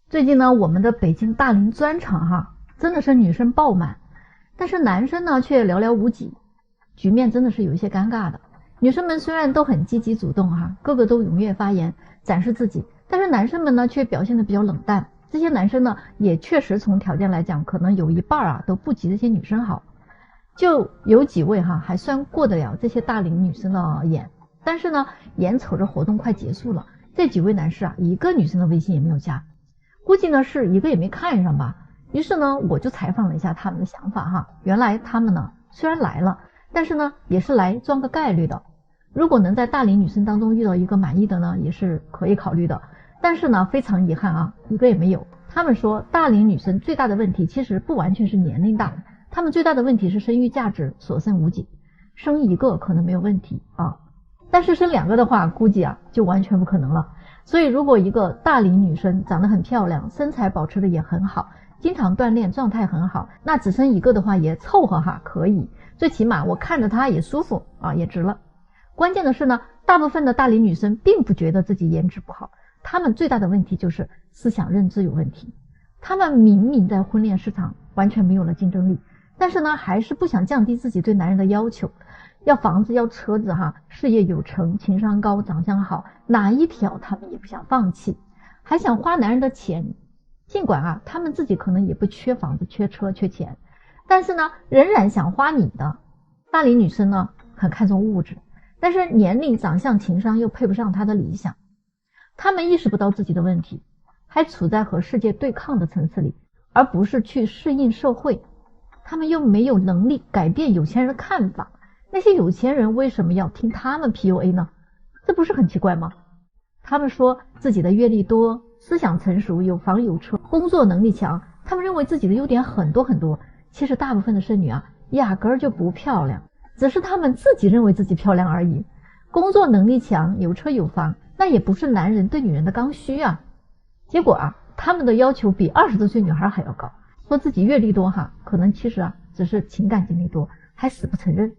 最近呢，我们的北京大龄专场真的是女生爆满，但是男生呢却寥寥无几，局面真的是有一些尴尬的。女生们虽然都很积极主动个个都踊跃发言，展示自己，但是男生们呢却表现得比较冷淡。这些男生呢也确实从条件来讲，可能有一半都不及这些女生好。就有几位还算过得了这些大龄女生的眼，但是呢眼瞅着活动快结束了，这几位男士一个女生的微信也没有加，估计呢是一个也没看上吧。于是呢我就采访了一下他们的想法原来他们呢虽然来了，但是呢也是来装个概率的，如果能在大龄女生当中遇到一个满意的呢也是可以考虑的。但是呢非常遗憾一个也没有。他们说大龄女生最大的问题其实不完全是年龄大，他们最大的问题是生育价值所剩无几。生一个可能没有问题但是生两个的话估计就完全不可能了。所以如果一个大龄女生长得很漂亮，身材保持的也很好，经常锻炼，状态很好，那只生一个的话也凑合可以，最起码我看着她也舒服也值了。关键的是呢，大部分的大龄女生并不觉得自己颜值不好，她们最大的问题就是思想认知有问题。她们明明在婚恋市场完全没有了竞争力，但是呢还是不想降低自己对男人的要求，要房子要车子事业有成，情商高，长相好，哪一条他们也不想放弃，还想花男人的钱。尽管他们自己可能也不缺房子缺车缺钱，但是呢仍然想花你的。大龄女生呢很看重物质，但是年龄长相情商又配不上她的理想。她们意识不到自己的问题，还处在和世界对抗的层次里，而不是去适应社会。他们又没有能力改变有钱人的看法，那些有钱人为什么要听他们 PUA 呢？这不是很奇怪吗？他们说自己的阅历多，思想成熟，有房有车，工作能力强，他们认为自己的优点很多很多。其实大部分的剩女压根儿就不漂亮，只是他们自己认为自己漂亮而已。工作能力强，有车有房，那也不是男人对女人的刚需结果他们的要求比20多岁女孩还要高，说自己阅历多可能其实只是情感经历多，还死不承认。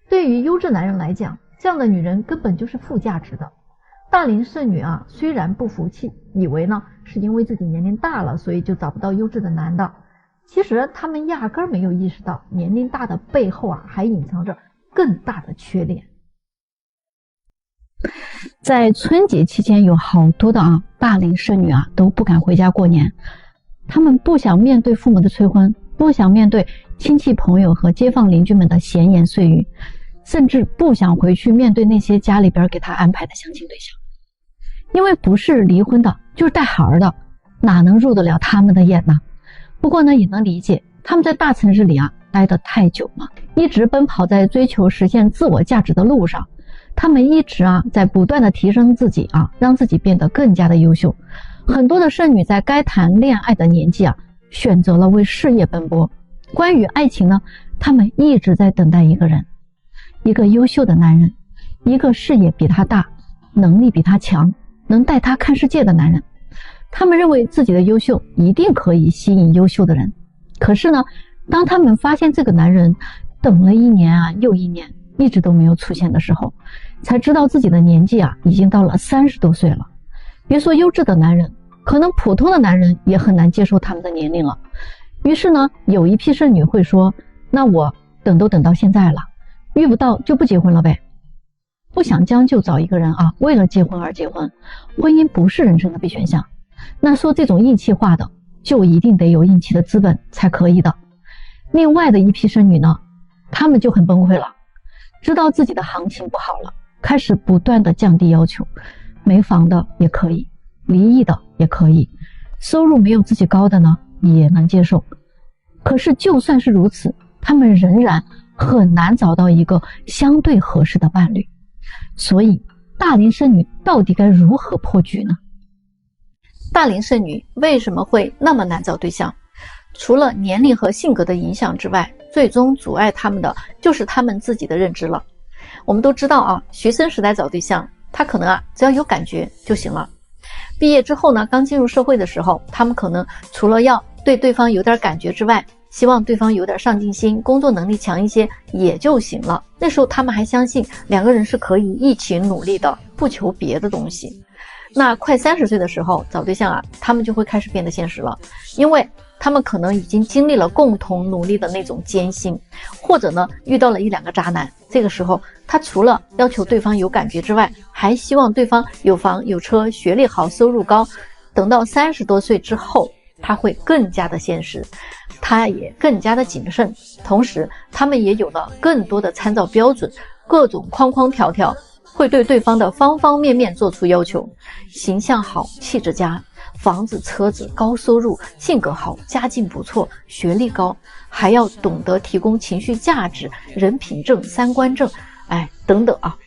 对于优质男人来讲，这样的女人根本就是负价值的。大龄剩女虽然不服气，以为呢是因为自己年龄大了，所以就找不到优质的男的，其实他们压根儿没有意识到年龄大的背后还隐藏着更大的缺点。在春节期间有好多的大龄剩女都不敢回家过年，他们不想面对父母的催婚，不想面对亲戚朋友和街坊邻居们的闲言碎语，甚至不想回去面对那些家里边给他安排的相亲对象。因为不是离婚的就是带孩的，哪能入得了他们的眼呢？不过呢也能理解，他们在大城市里待得太久了，一直奔跑在追求实现自我价值的路上，他们一直在不断的提升自己让自己变得更加的优秀。很多的剩女在该谈恋爱的年纪选择了为事业奔波。关于爱情呢，他们一直在等待一个人，一个优秀的男人，一个事业比他大，能力比他强，能带他看世界的男人。他们认为自己的优秀一定可以吸引优秀的人。可是呢，当他们发现这个男人等了1年又1年一直都没有出现的时候，才知道自己的年纪已经到了30多岁了。别说优质的男人，可能普通的男人也很难接受他们的年龄了。于是呢，有一批剩女会说，那我等都等到现在了，遇不到就不结婚了呗。不想将就找一个人为了结婚而结婚，婚姻不是人生的必选项。那说这种硬气话的，就一定得有硬气的资本才可以的。另外的一批剩女呢，她们就很崩溃了，知道自己的行情不好了，开始不断的降低要求，没房的也可以，离异的也可以，收入没有自己高的呢也能接受。可是就算是如此，她们仍然很难找到一个相对合适的伴侣。所以大龄剩女到底该如何破局呢？大龄剩女为什么会那么难找对象？除了年龄和性格的影响之外，最终阻碍他们的就是他们自己的认知了。我们都知道学生时代找对象，他可能只要有感觉就行了。毕业之后呢，刚进入社会的时候，他们可能除了要对对方有点感觉之外，希望对方有点上进心，工作能力强一些也就行了。那时候他们还相信2个人是可以一起努力的，不求别的东西。那快30岁的时候找对象啊，他们就会开始变得现实了，因为他们可能已经经历了共同努力的那种艰辛，或者呢遇到了1、2个渣男。这个时候他除了要求对方有感觉之外，还希望对方有房有车，学历好，收入高。等到30多岁之后，他会更加的现实，他也更加的谨慎，同时他们也有了更多的参照标准，各种框框条条，会对对方的方方面面做出要求，形象好，气质佳，房子车子，高收入，性格好，家境不错，学历高，还要懂得提供情绪价值，人品正，三观正，等等啊。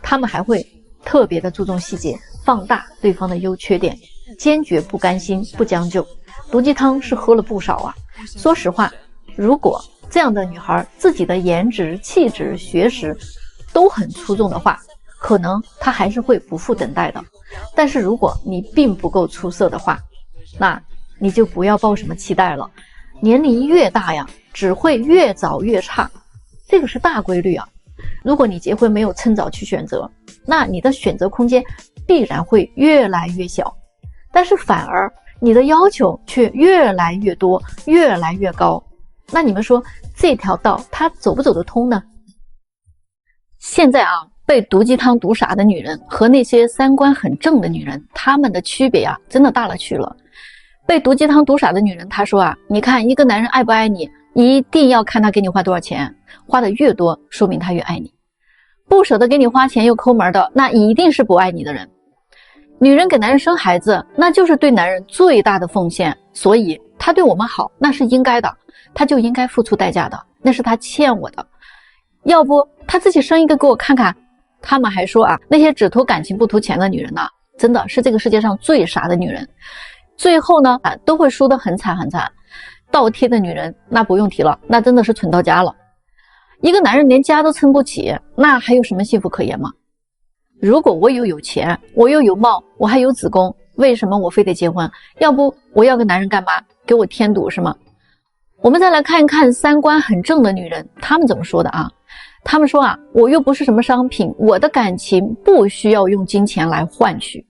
他们还会特别的注重细节，放大对方的优缺点，坚决不甘心，不将就。毒鸡汤是喝了不少啊。说实话，如果这样的女孩自己的颜值、气质、学识都很出众的话，可能她还是会不负等待的。但是如果你并不够出色的话，那你就不要抱什么期待了。年龄越大呀，只会越早越差，这个是大规律啊。如果你结婚没有趁早去选择，那你的选择空间必然会越来越小，但是反而你的要求却越来越多，越来越高。那你们说这条道它走不走得通呢？现在啊，被毒鸡汤毒傻的女人和那些三观很正的女人，她们的区别啊，真的大了去了。被毒鸡汤毒傻的女人，她说啊，你看一个男人爱不爱你，一定要看他给你花多少钱，花的越多，说明他越爱你。不舍得给你花钱又抠门的，那一定是不爱你的人。女人给男人生孩子，那就是对男人最大的奉献，所以他对我们好，那是应该的，他就应该付出代价的，那是他欠我的。要不他自己生一个给我看看。他们还说啊，那些只图感情不图钱的女人呢，真的是这个世界上最傻的女人。最后呢，都会输得很惨很惨。倒贴的女人那不用提了，那真的是蠢到家了。一个男人连家都撑不起，那还有什么幸福可言吗？如果我有钱，我又有貌，我还有子宫，为什么我非得结婚？要不我要个男人干嘛？给我添堵是吗？我们再来看一看三观很正的女人，她们怎么说的啊？她们说啊，我又不是什么商品，我的感情不需要用金钱来换取。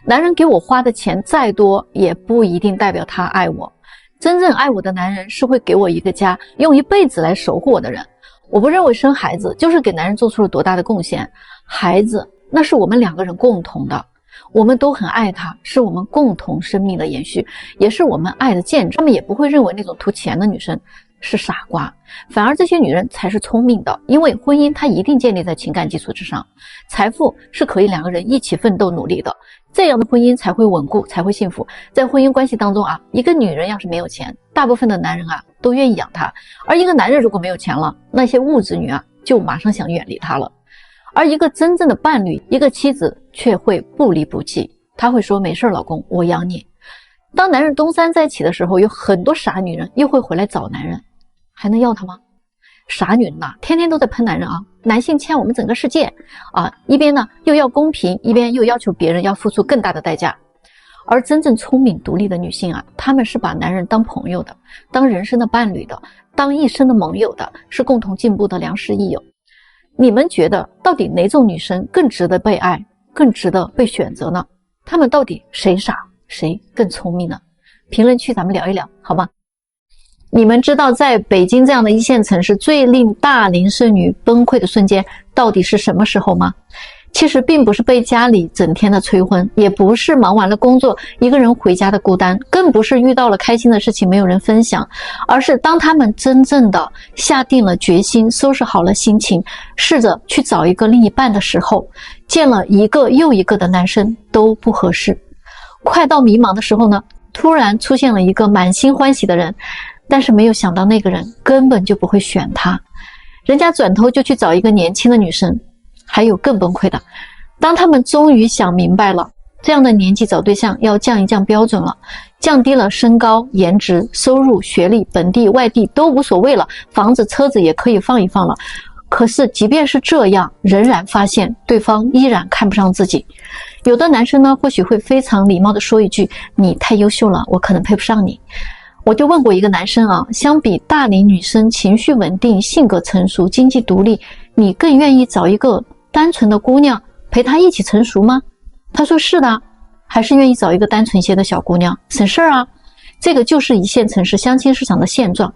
男人给我花的钱再多，也不一定代表他爱我。真正爱我的男人是会给我一个家，用一辈子来守护我的人。我不认为生孩子就是给男人做出了多大的贡献，孩子那是我们2个人共同的，我们都很爱他，是我们共同生命的延续，也是我们爱的见证。他们也不会认为那种图钱的女生是傻瓜，反而这些女人才是聪明的，因为婚姻它一定建立在情感基础之上，财富是可以2个人一起奋斗努力的，这样的婚姻才会稳固，才会幸福。在婚姻关系当中啊，一个女人要是没有钱，大部分的男人啊都愿意养她，而一个男人如果没有钱了，那些物质女啊就马上想远离他了。而一个真正的伴侣，一个妻子却会不离不弃，她会说没事老公，我养你。当男人东山再起的时候，有很多傻女人又会回来找男人，还能要他吗？傻女人呐，天天都在喷男人啊，男性欠我们整个世界啊，一边呢又要公平，一边又要求别人要付出更大的代价。而真正聪明独立的女性啊，她们是把男人当朋友的，当人生的伴侣的，当一生的盟友的，是共同进步的良师益友。你们觉得到底哪种女生更值得被爱，更值得被选择呢？她们到底谁傻谁更聪明呢？评论区咱们聊一聊好吗？你们知道在北京这样的一线城市，最令大龄剩女崩溃的瞬间到底是什么时候吗？其实并不是被家里整天的催婚，也不是忙完了工作一个人回家的孤单，更不是遇到了开心的事情没有人分享，而是当他们真正的下定了决心，收拾好了心情，试着去找一个另一半的时候，见了一个又一个的男生都不合适。快到迷茫的时候呢，突然出现了一个满心欢喜的人，但是没有想到那个人根本就不会选他，人家转头就去找一个年轻的女生。还有更崩溃的，当他们终于想明白了，这样的年纪找对象要降一降标准了，降低了身高、颜值、收入、学历，本地外地都无所谓了，房子车子也可以放一放了。可是即便是这样，仍然发现对方依然看不上自己。有的男生呢，或许会非常礼貌地说一句，你太优秀了，我可能配不上你。我就问过一个男生啊，相比大龄女生情绪稳定、性格成熟、经济独立，你更愿意找一个单纯的姑娘陪她一起成熟吗？他说是的，还是愿意找一个单纯些的小姑娘，省事儿啊。这个就是一线城市相亲市场的现状。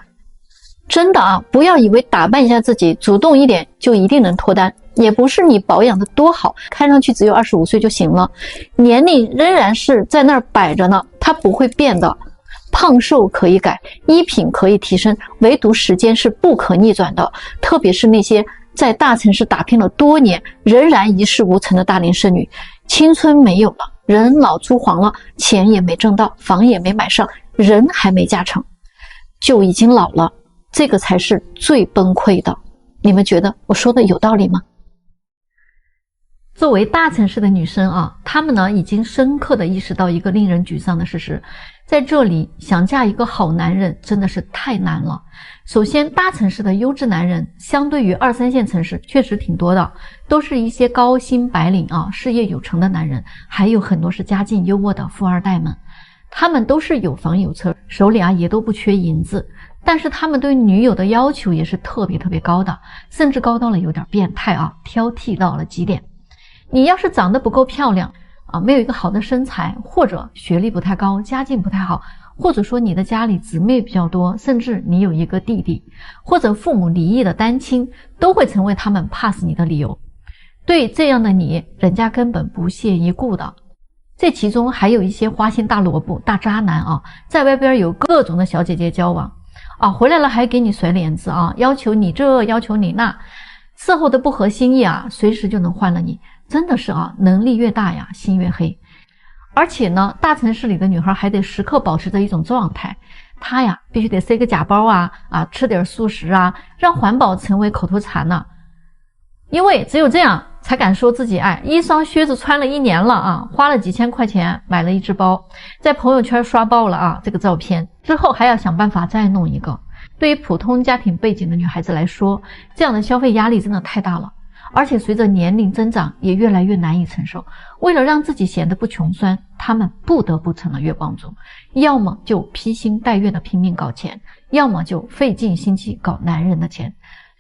真的啊，不要以为打扮一下自己，主动一点就一定能脱单，也不是你保养的多好，看上去只有25岁就行了，年龄仍然是在那儿摆着呢，它不会变的。胖瘦可以改，衣品可以提升，唯独时间是不可逆转的。特别是那些在大城市打拼了多年，仍然一事无成的大龄剩女，青春没有了，人老珠黄了，钱也没挣到，房也没买上，人还没嫁成，就已经老了，这个才是最崩溃的。你们觉得我说的有道理吗？作为大城市的女生啊，她们呢已经深刻地意识到一个令人沮丧的事实，在这里想嫁一个好男人真的是太难了。首先，大城市的优质男人相对于2、3线城市确实挺多的，都是一些高薪白领啊，事业有成的男人，还有很多是家境优渥的富二代们。他们都是有房有车，手里啊也都不缺银子，但是他们对女友的要求也是特别高的，甚至高到了有点变态啊，挑剔到了极点。你要是长得不够漂亮啊，没有一个好的身材，或者学历不太高，家境不太好，或者说你的家里姊妹比较多，甚至你有一个弟弟，或者父母离异的单亲，都会成为他们 pass 你的理由。对这样的你，人家根本不屑一顾的。这其中还有一些花心大萝卜、大渣男啊，在外边有各种的小姐姐交往啊，回来了还给你甩脸子啊，要求你这，要求你那，事后的不合心意啊，随时就能换了你。真的是啊，能力越大呀，心越黑。而且呢，大城市里的女孩还得时刻保持着一种状态，她呀必须得塞个假包啊，吃点素食啊，让环保成为口头禅呢。因为只有这样才敢说自己一双靴子穿了1年了啊，花了几千块钱买了一只包，在朋友圈刷爆了啊这个照片，之后还要想办法再弄一个。对于普通家庭背景的女孩子来说，这样的消费压力真的太大了。而且随着年龄增长也越来越难以承受，为了让自己显得不穷酸，他们不得不成了月光族，要么就披星戴月的拼命搞钱，要么就费尽心机搞男人的钱。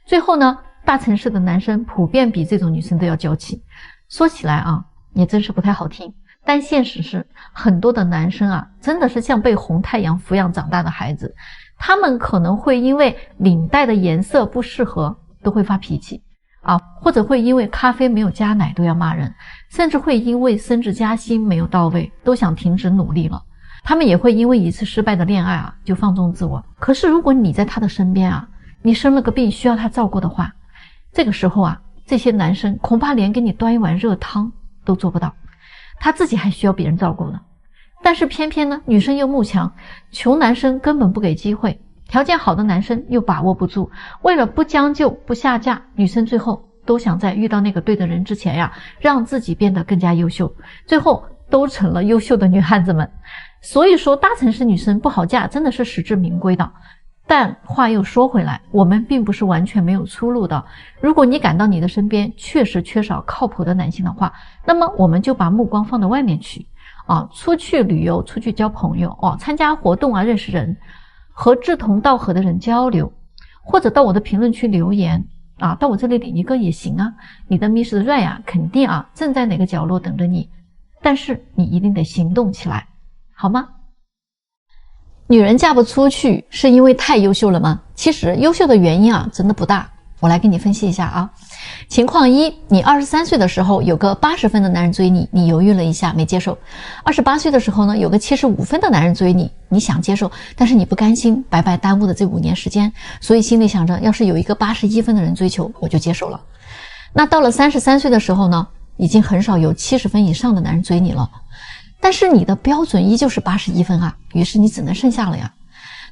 最后呢，大城市的男生普遍比这种女生都要娇气。说起来啊，也真是不太好听，但现实是很多的男生啊，真的是像被红太阳抚养长大的孩子，他们可能会因为领带的颜色不适合都会发脾气或者会因为咖啡没有加奶都要骂人，甚至会因为升职加薪没有到位都想停止努力了。他们也会因为一次失败的恋爱就放纵自我。可是如果你在他的身边你生了个病需要他照顾的话，这个时候这些男生恐怕连给你端一碗热汤都做不到，他自己还需要别人照顾呢。但是偏偏呢，女生又慕强，穷男生根本不给机会，条件好的男生又把握不住，为了不将就不下嫁，女生最后都想在遇到那个对的人之前让自己变得更加优秀，最后都成了优秀的女汉子们。所以说大城市女生不好嫁真的是实至名归的。但话又说回来，我们并不是完全没有出路的。如果你感到你的身边确实缺少靠谱的男性的话，那么我们就把目光放到外面去出去旅游，出去交朋友参加活动认识人，和志同道合的人交流，或者到我的评论区留言到我这里领一个也行你的 Miss Right 肯定正在哪个角落等着你，但是你一定得行动起来，好吗？女人嫁不出去是因为太优秀了吗？其实优秀的原因真的不大，我来给你分析一下情况一，你23岁的时候有个80分的男人追你，你犹豫了一下没接受。28岁的时候呢，有个75分的男人追你，你想接受，但是你不甘心白白耽误的这5年时间，所以心里想着要是有一个81分的人追求我就接受了。那到了33岁的时候呢，已经很少有70分以上的男人追你了，但是你的标准依旧是81分于是你只能剩下了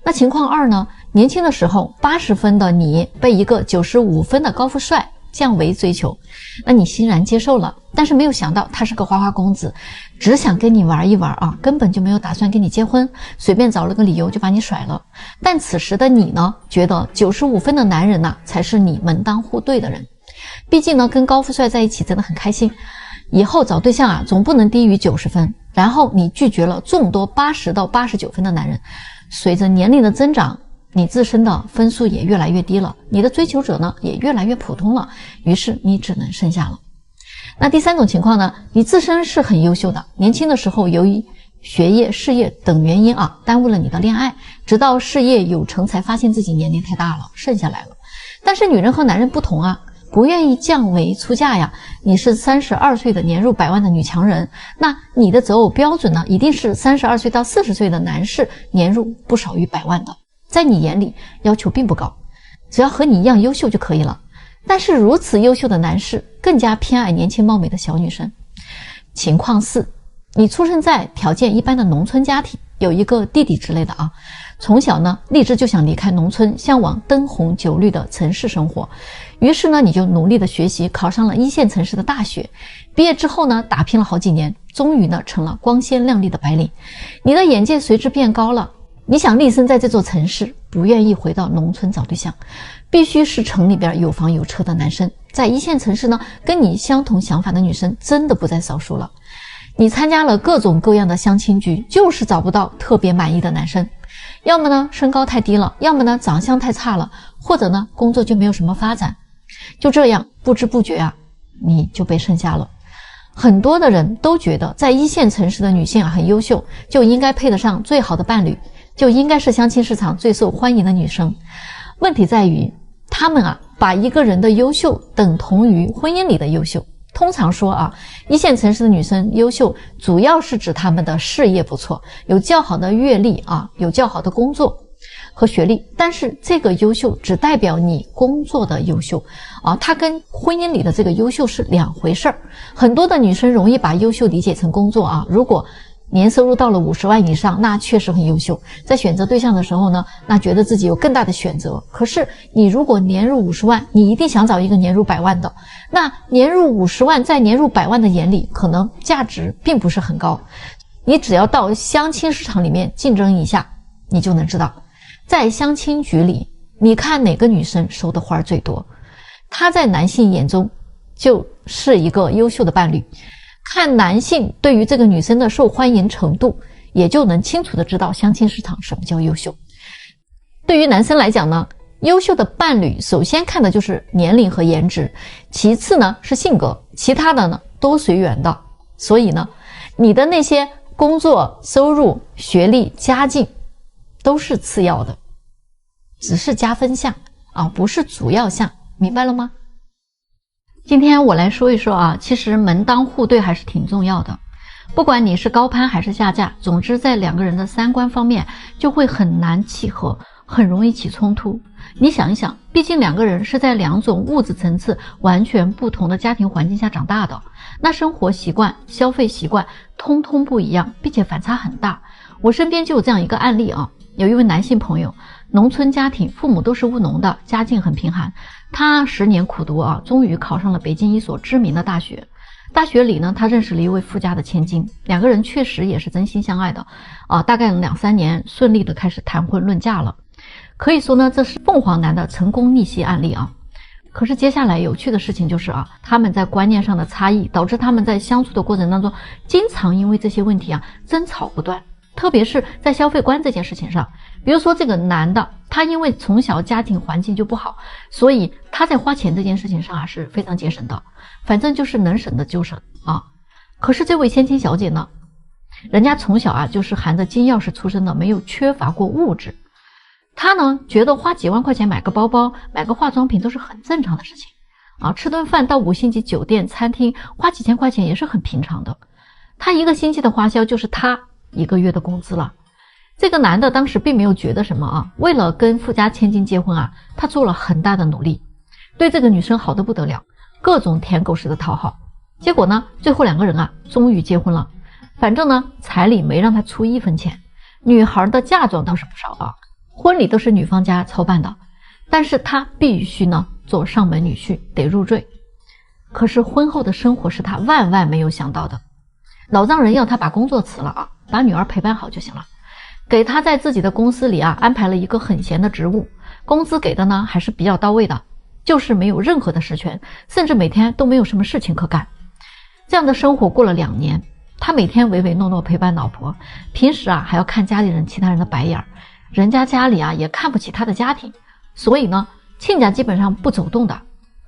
那情况二呢，年轻的时候80分的你被一个95分的高富帅降维追求，那你欣然接受了，但是没有想到他是个花花公子，只想跟你玩一玩根本就没有打算跟你结婚，随便找了个理由就把你甩了。但此时的你呢，觉得95分的男人才是你门当户对的人，毕竟呢跟高富帅在一起真的很开心，以后找对象总不能低于90分。然后你拒绝了众多80到89分的男人，随着年龄的增长，你自身的分数也越来越低了，你的追求者呢也越来越普通了，于是你只能剩下了。那第三种情况呢，你自身是很优秀的，年轻的时候由于学业、事业等原因啊，耽误了你的恋爱，直到事业有成才发现自己年龄太大了，剩下来了。但是女人和男人不同啊，不愿意降维出嫁呀。你是32岁的年入百万的女强人，那你的择偶标准呢，一定是32岁到40岁的男士，年入不少于100万的。在你眼里要求并不高，只要和你一样优秀就可以了。但是如此优秀的男士更加偏爱年轻貌美的小女生。情况4，你出生在条件一般的农村家庭，有一个弟弟之类的啊，从小呢立志就想离开农村，向往灯红酒绿的城市生活。于是呢你就努力的学习，考上了1线城市的大学。毕业之后呢打拼了好几年，终于呢成了光鲜亮丽的白领。你的眼界随之变高了，你想立身在这座城市，不愿意回到农村找对象，必须是城里边有房有车的男生。在1线城市呢，跟你相同想法的女生真的不在少数了。你参加了各种各样的相亲局，就是找不到特别满意的男生，要么呢身高太低了，要么呢长相太差了，或者呢工作就没有什么发展。就这样不知不觉啊，你就被剩下了。很多的人都觉得在1线城市的女性啊很优秀，就应该配得上最好的伴侣，就应该是相亲市场最受欢迎的女生。问题在于他们啊把一个人的优秀等同于婚姻里的优秀。通常说啊，1线城市的女生优秀，主要是指她们的事业不错，有较好的阅历啊，有较好的工作和学历。但是这个优秀只代表你工作的优秀啊，它跟婚姻里的这个优秀是两回事儿。很多的女生容易把优秀理解成工作啊，如果年收入到了50万以上，那确实很优秀。在选择对象的时候呢，那觉得自己有更大的选择。可是你如果年入50万，你一定想找一个年入100万的。那年入50万，在年入100万的眼里，可能价值并不是很高。你只要到相亲市场里面竞争一下，你就能知道，在相亲局里，你看哪个女生收的花最多，她在男性眼中就是一个优秀的伴侣。看男性对于这个女生的受欢迎程度，也就能清楚的知道相亲市场什么叫优秀。对于男生来讲呢，优秀的伴侣首先看的就是年龄和颜值，其次呢是性格，其他的呢都随缘的。所以呢，你的那些工作、收入、学历、家境都是次要的，只是加分项啊，不是主要项，明白了吗？今天我来说一说啊，其实门当户对还是挺重要的。不管你是高攀还是下嫁，总之在两个人的三观方面就会很难契合，很容易起冲突。你想一想，毕竟两个人是在2种物质层次完全不同的家庭环境下长大的，那生活习惯、消费习惯通通不一样，并且反差很大。我身边就有这样一个案例啊，有一位男性朋友，农村家庭，父母都是务农的，家境很贫寒。他10年苦读啊，终于考上了北京一所知名的大学。大学里呢，他认识了一位富家的千金，两个人确实也是真心相爱的啊，大概2-3年顺利的开始谈婚论嫁了。可以说呢，这是凤凰男的成功逆袭案例啊。可是接下来有趣的事情就是啊，他们在观念上的差异，导致他们在相处的过程当中，经常因为这些问题啊争吵不断。特别是在消费观这件事情上，比如说这个男的，他因为从小家庭环境就不好，所以他在花钱这件事情上啊是非常节省的，反正就是能省的就省啊。可是这位千金小姐呢，人家从小啊就是含着金钥匙出生的，没有缺乏过物质。她呢觉得花几万块钱买个包包、买个化妆品都是很正常的事情啊，吃顿饭到5星级酒店、餐厅花几千块钱也是很平常的。她一个星期的花销就是她1个月的工资了。这个男的当时并没有觉得什么啊，为了跟富家千金结婚啊，他做了很大的努力，对这个女生好得不得了，各种舔狗式的讨好。结果呢，最后2个人啊终于结婚了。反正呢彩礼没让他出1分钱，女孩的嫁妆倒是不少啊，婚礼都是女方家操办的，但是他必须呢做上门女婿，得入赘。可是婚后的生活是他万万没有想到的，老丈人要他把工作辞了啊，把女儿陪伴好就行了，给他在自己的公司里啊安排了一个很闲的职务，工资给的呢还是比较到位的，就是没有任何的实权，甚至每天都没有什么事情可干。这样的生活过了2年，他每天唯唯诺诺陪伴老婆，平时啊还要看家里人其他人的白眼，人家家里啊也看不起他的家庭，所以呢亲家基本上不走动的。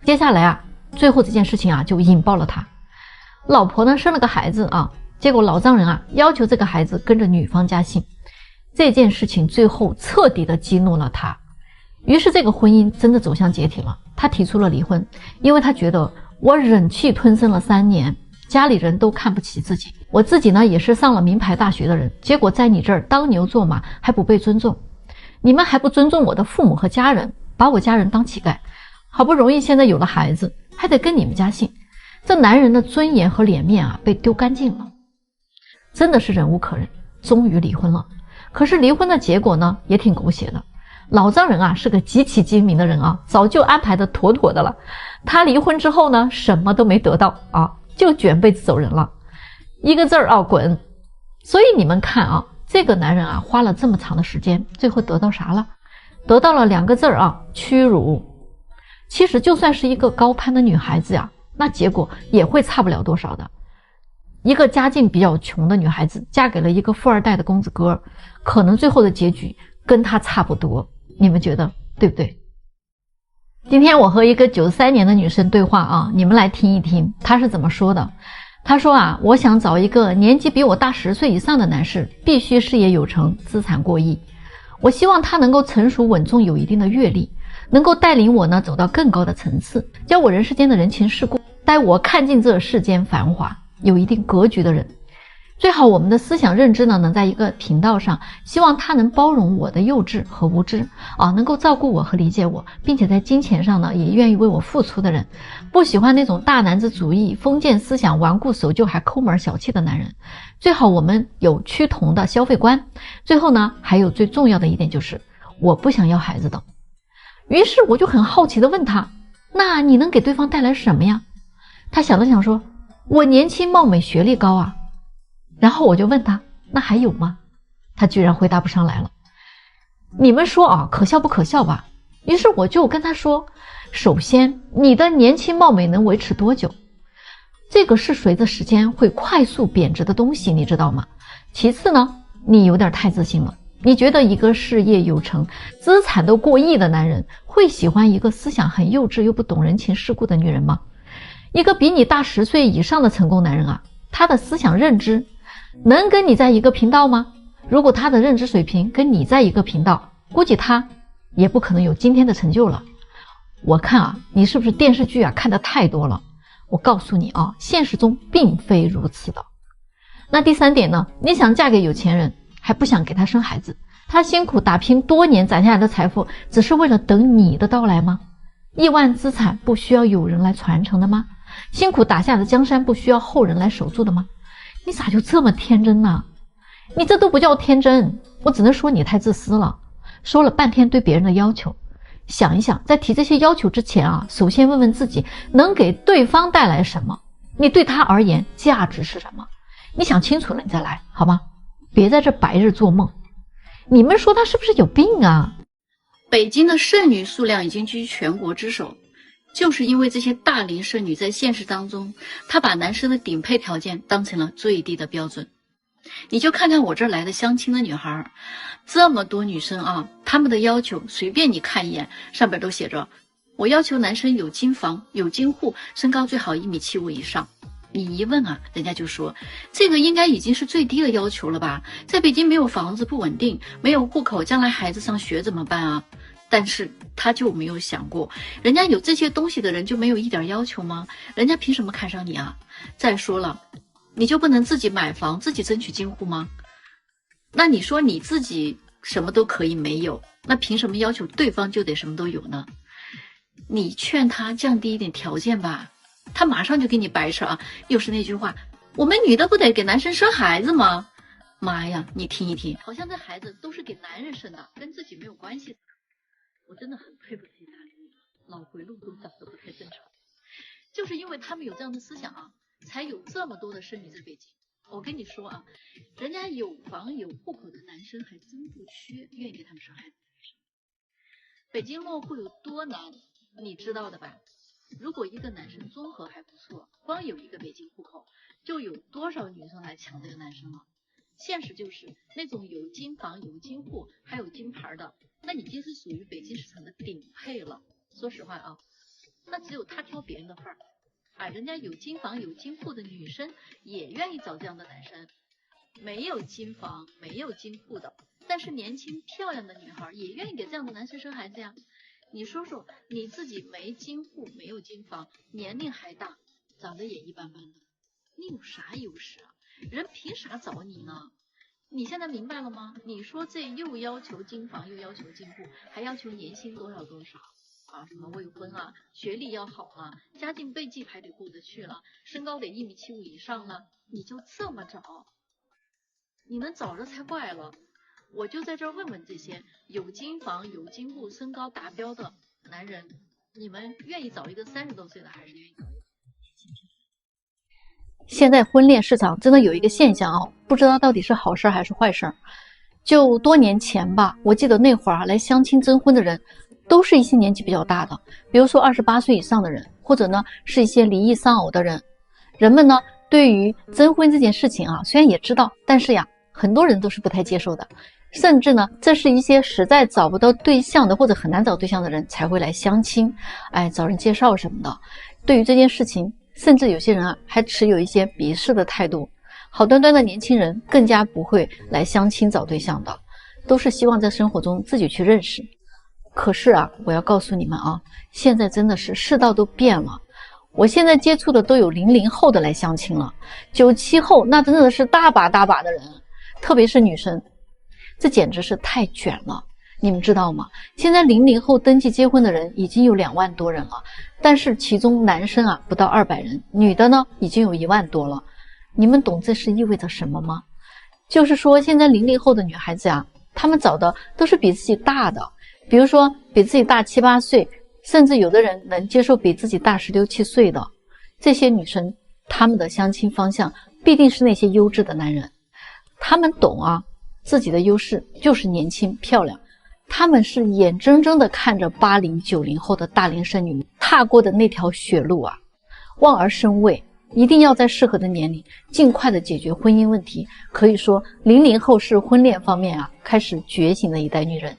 接下来啊最后这件事情啊就引爆了他。老婆呢生了个孩子啊，结果老丈人啊要求这个孩子跟着女方家姓，这件事情最后彻底的激怒了他，于是这个婚姻真的走向解体了。他提出了离婚，因为他觉得我忍气吞声了3年，家里人都看不起自己，我自己呢也是上了名牌大学的人，结果在你这儿当牛做马还不被尊重，你们还不尊重我的父母和家人，把我家人当乞丐，好不容易现在有了孩子还得跟你们家姓，这男人的尊严和脸面啊被丢干净了，真的是忍无可忍，终于离婚了。可是离婚的结果呢也挺狗血的，老丈人啊是个极其精明的人啊，早就安排的妥妥的了。他离婚之后呢什么都没得到啊，就卷被子走人了，一个字儿啊滚。所以你们看啊，这个男人啊花了这么长的时间，最后得到啥了？得到了2个字儿啊，屈辱。其实就算是一个高攀的女孩子呀，那结果也会差不了多少的。一个家境比较穷的女孩子嫁给了一个富二代的公子哥，可能最后的结局跟她差不多，你们觉得对不对？今天我和一个93年的女生对话啊，你们来听一听她是怎么说的。她说啊，我想找一个年纪比我大10岁以上的男士，必须事业有成，资产过亿。我希望他能够成熟稳重，有一定的阅历，能够带领我呢走到更高的层次，教我人世间的人情世故，带我看尽这世间繁华，有一定格局的人。最好我们的思想认知呢能在一个频道上，希望他能包容我的幼稚和无知啊，能够照顾我和理解我，并且在金钱上呢也愿意为我付出的人。不喜欢那种大男子主义、封建思想、顽固守旧还抠门小气的男人。最好我们有趋同的消费观。最后呢还有最重要的一点就是我不想要孩子的。于是我就很好奇的问他，那你能给对方带来什么呀？他想了想说，我年轻貌美学历高啊。然后我就问他，那还有吗？他居然回答不上来了。你们说啊，可笑不可笑吧？于是我就跟他说，首先你的年轻貌美能维持多久？这个是随着时间会快速贬值的东西，你知道吗？其次呢，你有点太自信了。你觉得一个事业有成、资产都过亿的男人会喜欢一个思想很幼稚又不懂人情世故的女人吗？一个比你大10岁以上的成功男人啊，他的思想认知能跟你在一个频道吗？如果他的认知水平跟你在一个频道，估计他也不可能有今天的成就了。我看啊，你是不是电视剧啊看得太多了？我告诉你啊，现实中并非如此的。那第3点呢，你想嫁给有钱人，还不想给他生孩子，他辛苦打拼多年攒下来的财富，只是为了等你的到来吗？亿万资产不需要有人来传承的吗？辛苦打下的江山不需要后人来守住的吗？你咋就这么天真呢？你这都不叫天真，我只能说你太自私了。说了半天对别人的要求，想一想，在提这些要求之前啊，首先问问自己能给对方带来什么，你对他而言价值是什么？你想清楚了你再来，好吗？别在这白日做梦。你们说他是不是有病啊？北京的剩女数量已经居全国之首，就是因为这些大龄剩女在现实当中，她把男生的顶配条件当成了最低的标准。你就看看我这儿来的相亲的女孩，这么多女生啊，她们的要求随便你看一眼，上边都写着，我要求男生有金房、有金户，身高最好1.75米以上。你一问啊，人家就说这个应该已经是最低的要求了吧？在北京没有房子不稳定，没有户口，将来孩子上学怎么办啊？但是他就没有想过，人家有这些东西的人就没有一点要求吗？人家凭什么看上你啊？再说了，你就不能自己买房，自己争取金户吗？那你说你自己什么都可以没有，那凭什么要求对方就得什么都有呢？你劝他降低一点条件吧，他马上就给你掰扯啊！又是那句话，我们女的不得给男生生孩子吗？妈呀，你听一听，好像这孩子都是给男人生的，跟自己没有关系。我真的很佩服这些大龄女，脑回路都长得不太正常。就是因为他们有这样的思想啊，才有这么多的剩女在北京。我跟你说啊，人家有房有户口的男生还真不缺，愿意给他们生孩子。北京落户有多难，你知道的吧？如果一个男生综合还不错，光有一个北京户口，就有多少女生来抢这个男生了？现实就是那种有金房、有金户、还有金牌的，那已经是属于北京市场的顶配了。说实话啊，那只有他挑别人的份儿。人家有金房有金库的女生也愿意找这样的男生，没有金房没有金库的，但是年轻漂亮的女孩也愿意给这样的男生生孩子呀。你说说，你自己没金库没有金房，年龄还大，长得也一般般的，你有啥优势啊？人凭啥找你呢？你现在明白了吗？你说这又要求金房又要求金库，还要求年薪多少什么未婚啊，学历要好啊，家境背景还得过得去了，身高得1.75米以上了，你就这么找？你能找着才怪了。我就在这儿问问这些有金房有金库身高达标的男人，你们愿意找一个30多岁的，还是愿意找一个？现在婚恋市场真的有一个现象啊，不知道到底是好事还是坏事。就多年前吧，我记得那会儿来相亲征婚的人都是一些年纪比较大的，比如说28岁以上的人，或者呢是一些离异丧偶的人。人们呢对于征婚这件事情啊，虽然也知道，但是呀很多人都是不太接受的，甚至呢这是一些实在找不到对象的或者很难找对象的人才会来相亲，找人介绍什么的。对于这件事情，甚至有些人啊还持有一些鄙视的态度。好端端的年轻人更加不会来相亲找对象的，都是希望在生活中自己去认识。可是啊，我要告诉你们啊，现在真的是世道都变了。我现在接触的都有00后的来相亲了，97后那真的是大把大把的人，特别是女生，这简直是太卷了。你们知道吗？现在00后登记结婚的人已经有2万多人了，但是其中男生啊不到200人，女的呢已经有1万多了。你们懂这是意味着什么吗？就是说现在00后的女孩子呀，她们找的都是比自己大的，比如说比自己大7、8岁，甚至有的人能接受比自己大16、17岁的。这些女生她们的相亲方向必定是那些优质的男人，她们懂啊，自己的优势就是年轻漂亮，她们是眼睁睁地看着80、90后的大龄剩女踏过的那条血路啊，望而生畏，一定要在适合的年龄尽快的解决婚姻问题。可以说00后是婚恋方面啊开始觉醒的一代女人。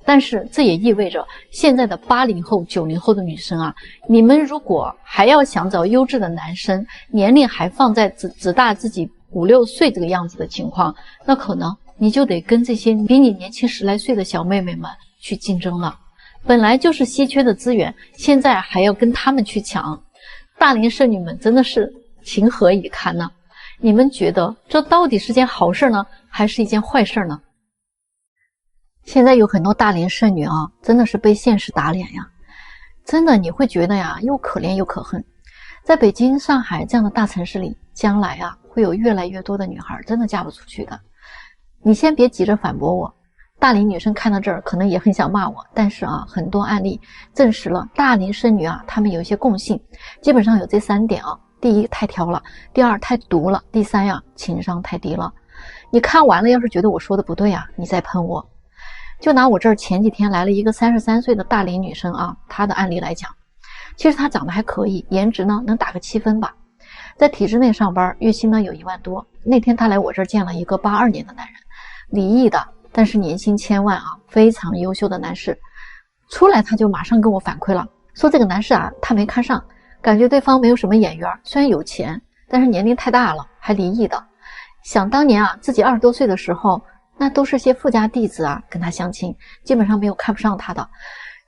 但是这也意味着现在的80后、90后的女生啊，你们如果还要想找优质的男生，年龄还放在只大自己5、6岁这个样子的情况，那可能你就得跟这些比你年轻10来岁的小妹妹们去竞争了。本来就是稀缺的资源，现在还要跟他们去抢，大龄剩女们真的是情何以堪呢？你们觉得这到底是件好事呢，还是一件坏事呢？现在有很多大龄剩女啊，真的是被现实打脸呀！真的你会觉得呀，又可怜又可恨。在北京、上海这样的大城市里，将来啊会有越来越多的女孩真的嫁不出去的。你先别急着反驳我，大龄女生看到这儿可能也很想骂我，但是啊，很多案例证实了大龄剩女啊，她们有一些共性，基本上有这3点啊：第一，太挑了；第二，太毒了；第三呀，情商太低了。你看完了，要是觉得我说的不对啊，你再喷我。就拿我这儿前几天来了一个33岁的大龄女生啊，她的案例来讲，其实她长得还可以，颜值呢能打个7分吧，在体制内上班，月薪呢有1万多。那天她来我这儿见了一个82年的男人，离异的，但是年薪1000万啊，非常优秀的男士。出来他就马上跟我反馈了，说这个男士啊，他没看上，感觉对方没有什么眼缘，虽然有钱，但是年龄太大了，还离异的。想当年啊，自己20多岁的时候，那都是些富家弟子啊，跟他相亲，基本上没有看不上他的。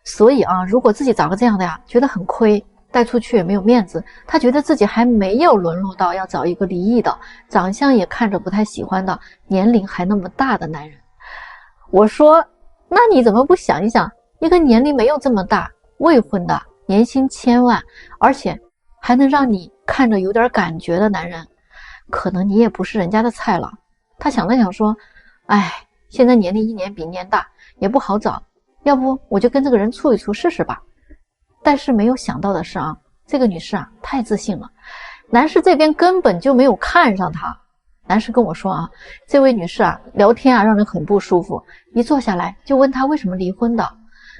所以啊，如果自己找个这样的呀，觉得很亏，带出去也没有面子，他觉得自己还没有沦落到要找一个离异的，长相也看着不太喜欢的，年龄还那么大的男人。我说，那你怎么不想一想，一个年龄没有这么大，未婚的，年薪1000万，而且还能让你看着有点感觉的男人，可能你也不是人家的菜了。他想了想说，现在年龄一年比一年大，也不好找，要不我就跟这个人处一处试试吧。但是没有想到的是啊，这个女士啊太自信了，男士这边根本就没有看上她。男士跟我说啊，这位女士啊聊天啊让人很不舒服，一坐下来就问她为什么离婚的。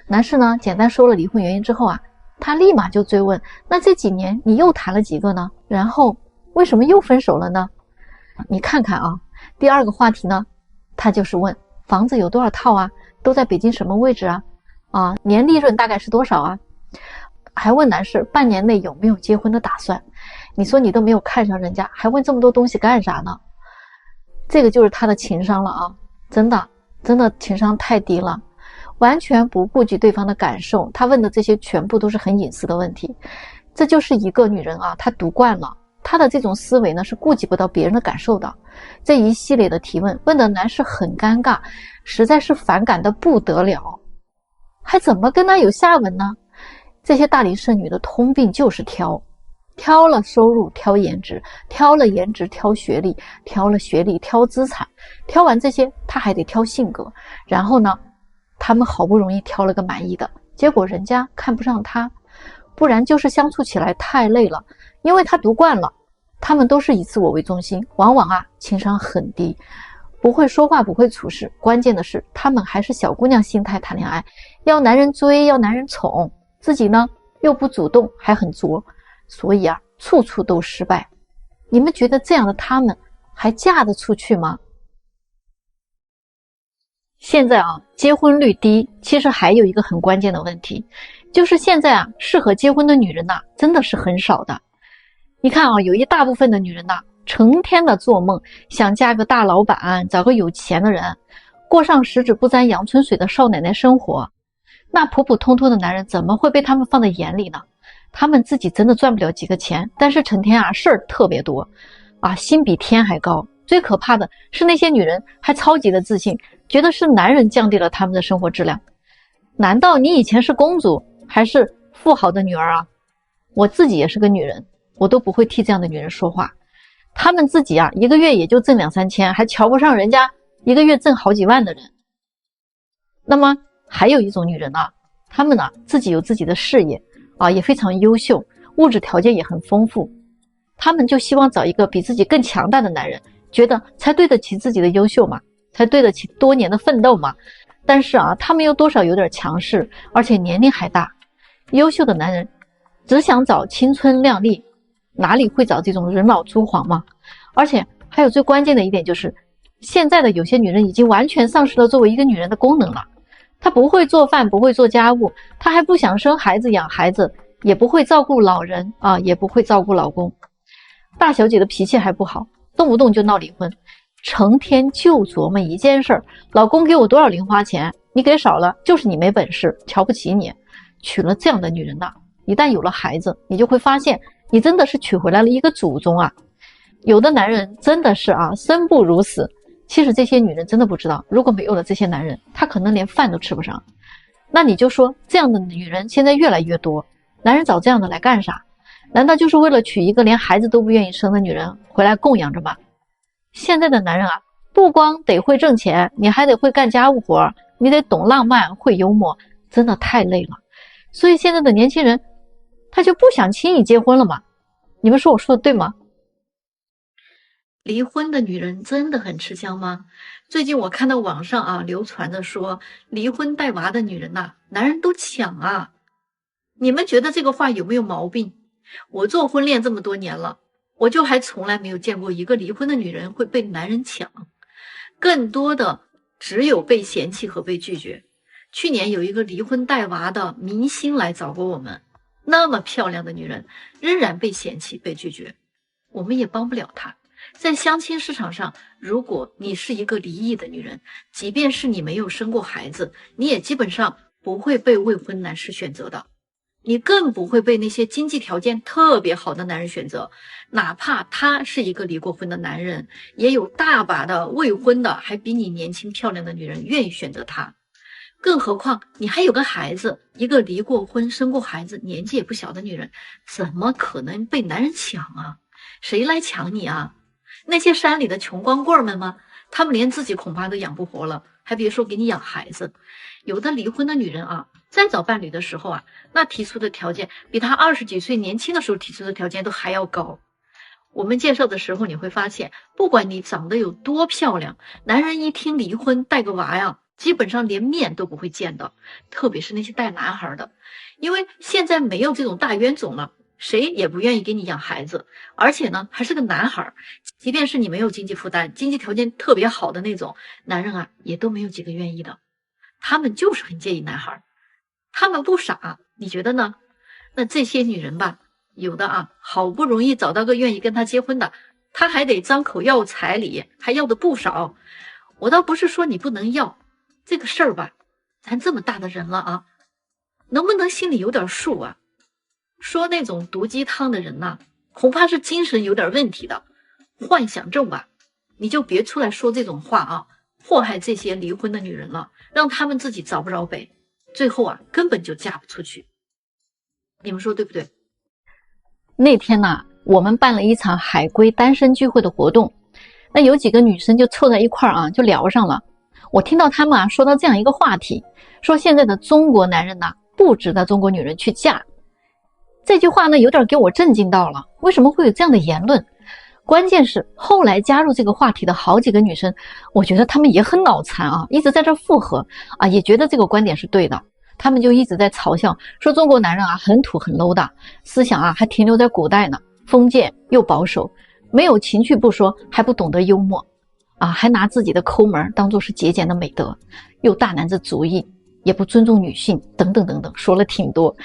男士呢简单说了离婚原因之后啊，他立马就追问，那这几年你又谈了几个呢？然后为什么又分手了呢？你看看啊，第二个话题呢，他就是问房子有多少套啊，都在北京什么位置啊，年利润大概是多少啊。还问男士半年内有没有结婚的打算。你说你都没有看上人家，还问这么多东西干啥呢？这个就是他的情商了啊，真的情商太低了，完全不顾及对方的感受。他问的这些全部都是很隐私的问题。这就是一个女人啊，她读惯了，她的这种思维呢是顾及不到别人的感受的。这一系列的提问问的男士很尴尬，实在是反感的不得了，还怎么跟他有下文呢？这些大龄剩女的通病就是挑了收入挑颜值，挑了颜值挑学历，挑了学历挑资产，挑完这些他还得挑性格，然后呢他们好不容易挑了个满意的，结果人家看不上他，不然就是相处起来太累了，因为他读惯了，他们都是以自我为中心，往往情商很低，不会说话不会处事，关键的是他们还是小姑娘心态谈恋爱，要男人追要男人宠，自己呢又不主动还很作，所以处处都失败。你们觉得这样的他们还嫁得出去吗？现在结婚率低，其实还有一个很关键的问题，就是现在适合结婚的女人真的是很少的。你看有一大部分的女人成天的做梦，想嫁个大老板，找个有钱的人，过上十指不沾阳春水的少奶奶生活。那普普通通的男人怎么会被他们放在眼里呢？他们自己真的赚不了几个钱，但是成天事儿特别多心比天还高。最可怕的是那些女人还超级的自信，觉得是男人降低了他们的生活质量。难道你以前是公主还是富豪的女儿我自己也是个女人，我都不会替这样的女人说话。他们自己一个月也就挣2-3千，还瞧不上人家一个月挣好几万的人。那么还有一种女人她们自己有自己的事业也非常优秀，物质条件也很丰富，她们就希望找一个比自己更强大的男人，觉得才对得起自己的优秀嘛，才对得起多年的奋斗嘛。但是她们又多少有点强势，而且年龄还大。优秀的男人只想找青春靓丽，哪里会找这种人老珠黄嘛？而且还有最关键的一点就是，现在的有些女人已经完全丧失了作为一个女人的功能了。她不会做饭，不会做家务，她还不想生孩子养孩子，也不会照顾老人也不会照顾老公。大小姐的脾气还不好，动不动就闹离婚，成天就琢磨一件事儿，老公给我多少零花钱，你给少了就是你没本事，瞧不起你。娶了这样的女人一旦有了孩子，你就会发现你真的是娶回来了一个祖宗有的男人真的是生不如死。其实这些女人真的不知道，如果没有了这些男人，她可能连饭都吃不上。那你就说这样的女人现在越来越多，男人找这样的来干啥？难道就是为了娶一个连孩子都不愿意生的女人回来供养着吗？现在的男人不光得会挣钱，你还得会干家务活，你得懂浪漫会幽默，真的太累了。所以现在的年轻人他就不想轻易结婚了嘛。你们说我说的对吗？离婚的女人真的很吃香吗？最近我看到网上流传的说，离婚带娃的女人男人都抢你们觉得这个话有没有毛病？我做婚恋这么多年了，我就还从来没有见过一个离婚的女人会被男人抢，更多的只有被嫌弃和被拒绝。去年有一个离婚带娃的明星来找过我们，那么漂亮的女人仍然被嫌弃被拒绝，我们也帮不了她。在相亲市场上，如果你是一个离异的女人，即便是你没有生过孩子，你也基本上不会被未婚男士选择的，你更不会被那些经济条件特别好的男人选择。哪怕他是一个离过婚的男人，也有大把的未婚的还比你年轻漂亮的女人愿意选择他。更何况你还有个孩子，一个离过婚生过孩子年纪也不小的女人，怎么可能被男人抢谁来抢你那些山里的穷光棍们吗？他们连自己恐怕都养不活了，还别说给你养孩子。有的离婚的女人在找伴侣的时候那提出的条件比她20几岁年轻的时候提出的条件都还要高。我们介绍的时候你会发现，不管你长得有多漂亮，男人一听离婚带个娃基本上连面都不会见的，特别是那些带男孩的，因为现在没有这种大冤种了，谁也不愿意给你养孩子，而且呢还是个男孩，即便是你没有经济负担，经济条件特别好的那种男人也都没有几个愿意的。他们就是很介意男孩，他们不傻，你觉得呢？那这些女人吧，有的啊，好不容易找到个愿意跟她结婚的，她还得张口要彩礼，还要的不少。我倒不是说你不能要，这个事儿吧，咱这么大的人了啊，能不能心里有点数啊？说那种毒鸡汤的人呐，恐怕是精神有点问题的，幻想症吧，你就别出来说这种话啊，祸害这些离婚的女人了，让他们自己找不着北，最后啊，根本就嫁不出去。你们说对不对？那天呢，我们办了一场海归单身聚会的活动，那有几个女生就凑在一块儿啊，就聊上了。我听到他们啊说到这样一个话题，说现在的中国男人呢，不值得中国女人去嫁。这句话呢，有点给我震惊到了。为什么会有这样的言论？关键是后来加入这个话题的好几个女生，我觉得她们也很脑残啊，一直在这附和啊，也觉得这个观点是对的。他们就一直在嘲笑，说中国男人啊很土很 low 的，思想啊还停留在古代呢，封建又保守，没有情趣不说，还不懂得幽默啊，还拿自己的抠门当作是节俭的美德，又大男子主义，也不尊重女性，等等等等，说了挺多。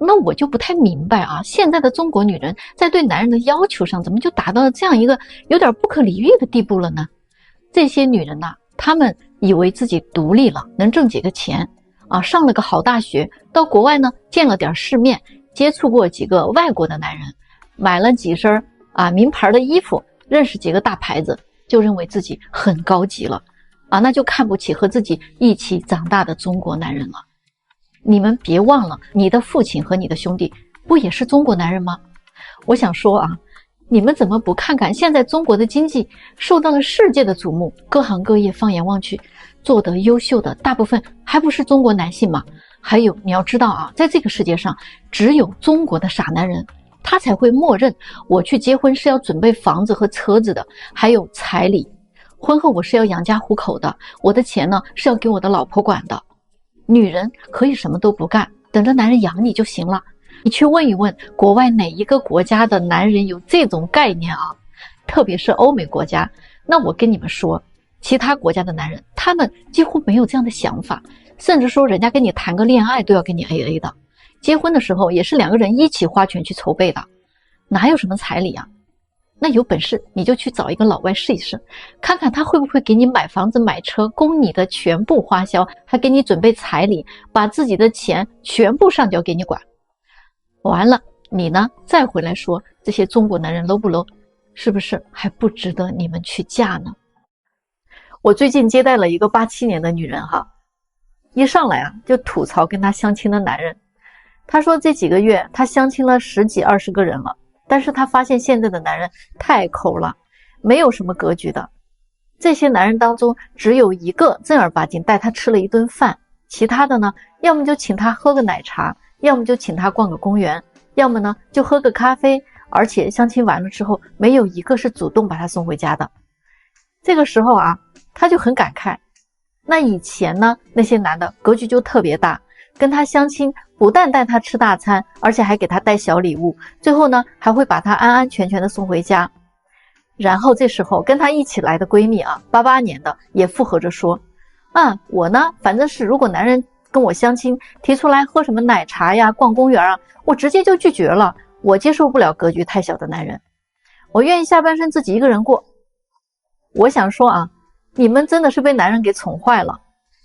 那我就不太明白啊，现在的中国女人在对男人的要求上，怎么就达到了这样一个有点不可理喻的地步了呢？这些女人呐，她们以为自己独立了，能挣几个钱啊，上了个好大学，到国外呢见了点世面，接触过几个外国的男人，买了几身啊名牌的衣服，认识几个大牌子，就认为自己很高级了啊，那就看不起和自己一起长大的中国男人了。你们别忘了，你的父亲和你的兄弟不也是中国男人吗？我想说啊，你们怎么不看看现在中国的经济受到了世界的瞩目，各行各业放眼望去，做得优秀的大部分还不是中国男性吗？还有你要知道啊，在这个世界上，只有中国的傻男人，他才会默认我去结婚是要准备房子和车子的，还有彩礼，婚后我是要养家糊口的，我的钱呢是要给我的老婆管的。女人可以什么都不干，等着男人养你就行了。你去问一问国外哪一个国家的男人有这种概念啊？特别是欧美国家，那我跟你们说，其他国家的男人他们几乎没有这样的想法，甚至说人家跟你谈个恋爱都要跟你 AA 的，结婚的时候也是两个人一起花钱去筹备的，哪有什么彩礼啊？那有本事你就去找一个老外试一试，看看他会不会给你买房子买车，供你的全部花销，还给你准备彩礼，把自己的钱全部上交给你管。完了你呢再回来说这些中国男人 low 不 low， 是不是还不值得你们去嫁呢？我最近接待了一个87年的女人哈，一上来啊就吐槽跟她相亲的男人。她说这几个月她相亲了10几20个人了，但是她发现现在的男人太抠了，没有什么格局的。这些男人当中只有一个正儿八经带她吃了一顿饭，其他的呢，要么就请她喝个奶茶，要么就请她逛个公园，要么呢就喝个咖啡，而且相亲完了之后没有一个是主动把她送回家的。这个时候啊，她就很感慨，那以前呢那些男的格局就特别大，跟她相亲不但带她吃大餐，而且还给她带小礼物，最后呢还会把她安安全全的送回家。然后这时候跟她一起来的闺蜜啊，88年的也附和着说，我呢反正是如果男人跟我相亲提出来喝什么奶茶呀逛公园啊，我直接就拒绝了，我接受不了格局太小的男人，我愿意下半生自己一个人过。我想说啊，你们真的是被男人给宠坏了。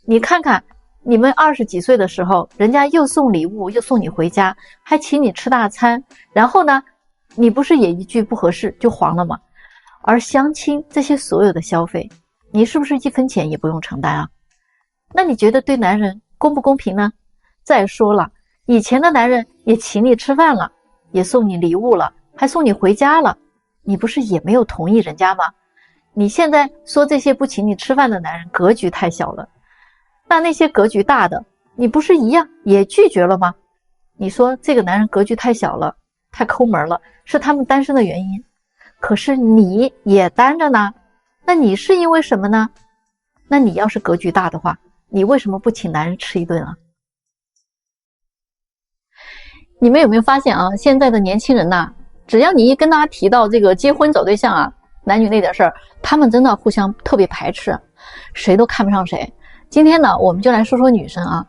你看看你们20几岁的时候，人家又送礼物又送你回家，还请你吃大餐，然后呢你不是也一句不合适就黄了吗？而相亲这些所有的消费，你是不是1分钱也不用承担啊？那你觉得对男人公不公平呢？再说了，以前的男人也请你吃饭了，也送你礼物了，还送你回家了，你不是也没有同意人家吗？你现在说这些不请你吃饭的男人格局太小了，那些格局大的，你不是一样也拒绝了吗？你说这个男人格局太小了，太抠门了，是他们单身的原因，可是你也单着呢，那你是因为什么呢？那你要是格局大的话，你为什么不请男人吃一顿啊？你们有没有发现啊，现在的年轻人呐，只要你一跟他提到这个结婚找对象啊，男女那点事儿，他们真的互相特别排斥，谁都看不上谁。今天呢，我们就来说说女生啊。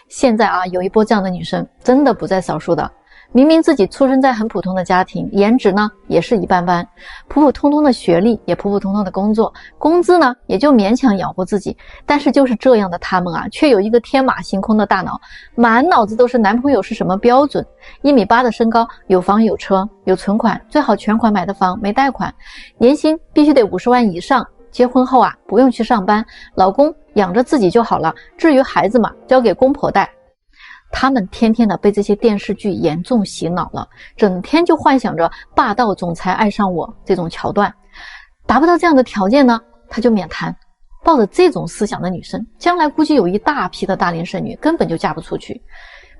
现在啊，有一波这样的女生真的不在少数的。明明自己出生在很普通的家庭，颜值呢也是一般般，普普通通的学历，也普普通通的工作，工资呢也就勉强养活自己。但是就是这样的他们啊，却有一个天马行空的大脑，满脑子都是男朋友是什么标准，1.8米的身高，有房有车有存款，最好全款买的房没贷款，年薪必须得50万以上，结婚后啊不用去上班，老公养着自己就好了，至于孩子嘛交给公婆带。他们天天的被这些电视剧严重洗脑了，整天就幻想着霸道总裁爱上我这种桥段。达不到这样的条件呢，他就免谈。抱着这种思想的女生，将来估计有一大批的大龄剩女根本就嫁不出去。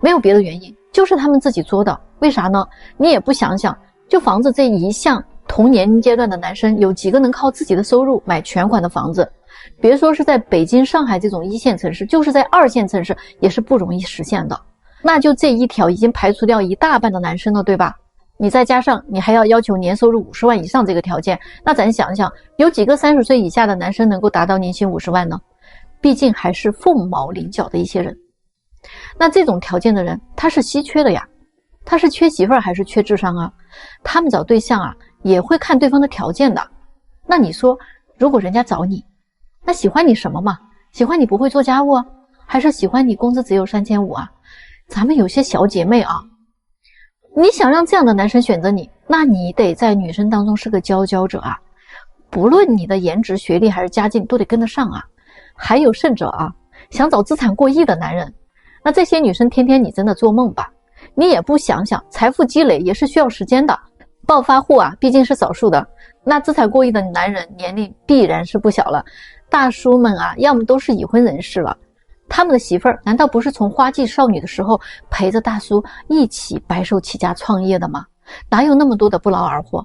没有别的原因，就是他们自己作的。为啥呢？你也不想想，就房子这一项，同年龄阶段的男生有几个能靠自己的收入买全款的房子？别说是在北京、上海这种1线城市，就是在2线城市也是不容易实现的。那就这一条已经排除掉一大半的男生了，对吧？你再加上你还要求年收入50万以上这个条件，那咱想想，有几个30岁以下的男生能够达到年薪50万呢？毕竟还是凤毛麟角的一些人。那这种条件的人，他是稀缺的呀。他是缺媳妇儿还是缺智商啊？他们找对象啊，也会看对方的条件的。那你说，如果人家找你，那喜欢你什么嘛？喜欢你不会做家务啊，还是喜欢你工资只有3500啊？咱们有些小姐妹啊，你想让这样的男生选择你，那你得在女生当中是个佼佼者啊，不论你的颜值、学历还是家境都得跟得上啊。还有甚者啊，想找资产过亿的男人，那这些女生天天你真的做梦吧？你也不想想，财富积累也是需要时间的，暴发户啊毕竟是少数的，那资产过亿的男人年龄必然是不小了。大叔们啊，要么都是已婚人士了，他们的媳妇儿难道不是从花季少女的时候陪着大叔一起白手起家创业的吗？哪有那么多的不劳而获？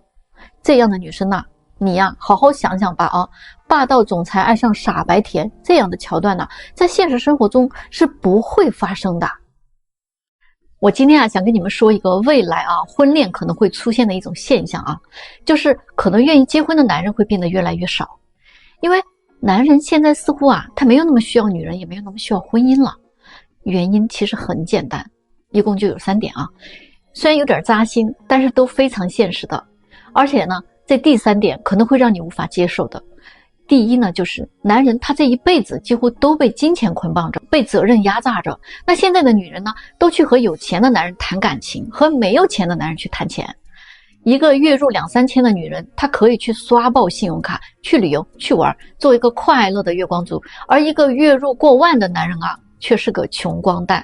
这样的女生啊，你呀好好想想吧啊！霸道总裁爱上傻白甜这样的桥段呢，在现实生活中是不会发生的。我今天啊想跟你们说一个未来啊婚恋可能会出现的一种现象啊，就是可能愿意结婚的男人会变得越来越少。因为男人现在似乎啊他没有那么需要女人，也没有那么需要婚姻了。原因其实很简单，一共就有3点啊，虽然有点扎心，但是都非常现实的。而且呢这第3点可能会让你无法接受的。第一呢，就是男人他这一辈子几乎都被金钱捆绑着，被责任压榨着。那现在的女人呢，都去和有钱的男人谈感情，和没有钱的男人去谈钱。一个月入2、3千的女人，她可以去刷爆信用卡，去旅游，去玩，做一个快乐的月光族。而一个月入过万的男人啊，却是个穷光蛋。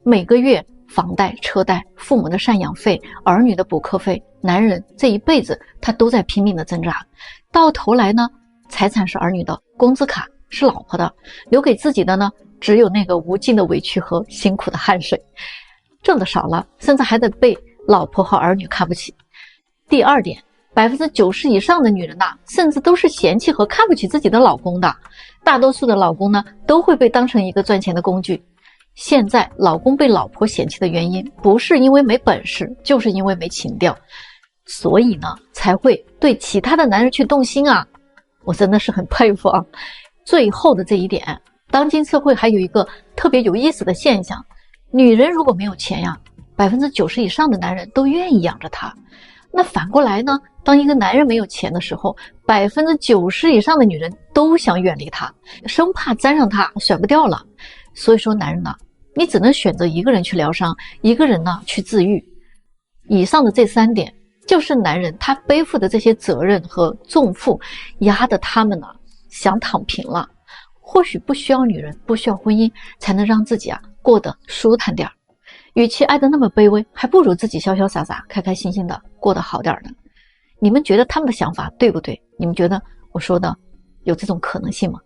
每个月房贷、车贷、父母的赡养费、儿女的补课费，男人这一辈子他都在拼命的挣扎。到头来呢，财产是儿女的，工资卡是老婆的，留给自己的呢，只有那个无尽的委屈和辛苦的汗水。挣得少了，甚至还得被老婆和儿女看不起。第2点，90%以上的女人呐，甚至都是嫌弃和看不起自己的老公的。大多数的老公呢，都会被当成一个赚钱的工具。现在老公被老婆嫌弃的原因，不是因为没本事，就是因为没情调，所以呢，才会对其他的男人去动心啊。我真的是很佩服啊。最后的这一点，当今社会还有一个特别有意思的现象，女人如果没有钱呀，90%以上的男人都愿意养着她。那反过来呢，当一个男人没有钱的时候，90%以上的女人都想远离他，生怕沾上他甩不掉了。所以说男人呢，你只能选择一个人去疗伤，一个人呢去自愈。以上的这3点，就是男人他背负的这些责任和重负，压得他们呢想躺平了。或许不需要女人，不需要婚姻，才能让自己啊过得舒坦点。与其爱得那么卑微，还不如自己潇潇洒洒、开开心心的过得好点的。你们觉得他们的想法对不对？你们觉得我说的有这种可能性吗？